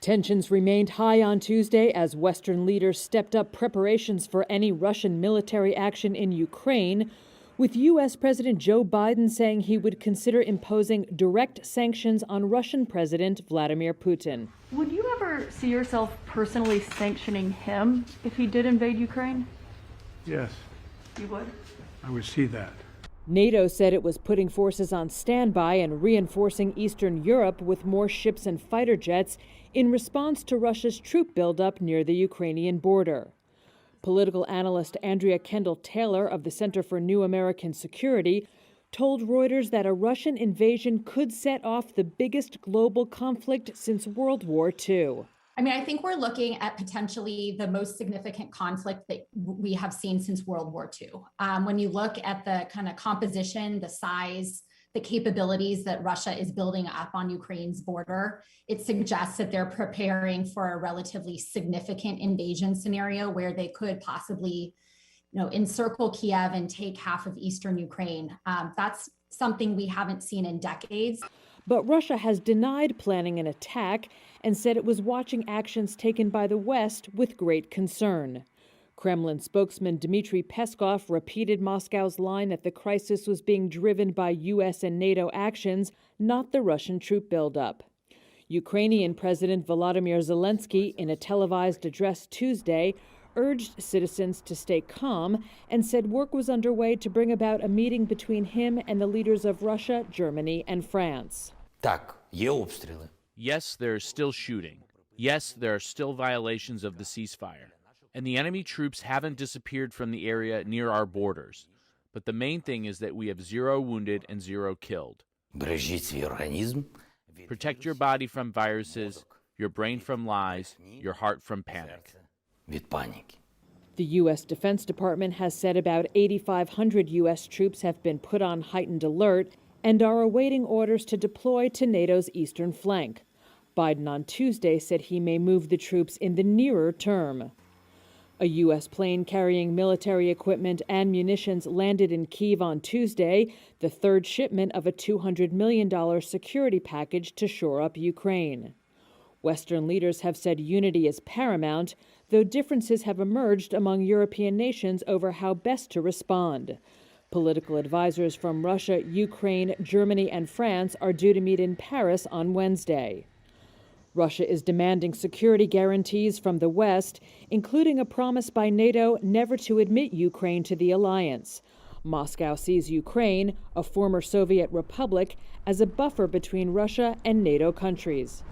Tensions remained high on Tuesday as Western leaders stepped up preparations for any Russian military action in Ukraine, with U.S. President Joe Biden saying he would consider imposing direct sanctions on Russian President Vladimir Putin. Would you ever see yourself personally sanctioning him if he did invade Ukraine? Yes. You would? I would see that. NATO said it was putting forces on standby and reinforcing Eastern Europe with more ships and fighter jets in response to Russia's troop buildup near the Ukrainian border. Political analyst Andrea Kendall-Taylor of the Center for New American Security told Reuters that a Russian invasion could set off the biggest global conflict since World War II. I mean, I think we're looking at potentially the most significant conflict that we have seen since World War II. When you look at the kind of composition, the size, the capabilities that Russia is building up on Ukraine's border, it suggests that they're preparing for a relatively significant invasion scenario where they could possibly, encircle Kiev and take half of eastern Ukraine. That's something we haven't seen in decades. But Russia has denied planning an attack and said it was watching actions taken by the West with great concern. Kremlin spokesman Dmitry Peskov repeated Moscow's line that the crisis was being driven by U.S. and NATO actions, not the Russian troop buildup. Ukrainian President Volodymyr Zelensky, in a televised address Tuesday, urged citizens to stay calm and said work was underway to bring about a meeting between him and the leaders of Russia, Germany, and France. Yes, there's still shooting. Yes, there are still violations of the ceasefire. And the enemy troops haven't disappeared from the area near our borders. But the main thing is that we have 0 wounded and 0 killed. Protect your body from viruses, your brain from lies, your heart from panic. The U.S. Defense Department has said about 8,500 U.S. troops have been put on heightened alert and are awaiting orders to deploy to NATO's eastern flank. Biden on Tuesday said he may move the troops in the nearer term. A U.S. plane carrying military equipment and munitions landed in Kyiv on Tuesday, the third shipment of a $200 million security package to shore up Ukraine. Western leaders have said unity is paramount, though differences have emerged among European nations over how best to respond. Political advisors from Russia, Ukraine, Germany, and France are due to meet in Paris on Wednesday. Russia is demanding security guarantees from the West, including a promise by NATO never to admit Ukraine to the alliance. Moscow sees Ukraine, a former Soviet republic, as a buffer between Russia and NATO countries.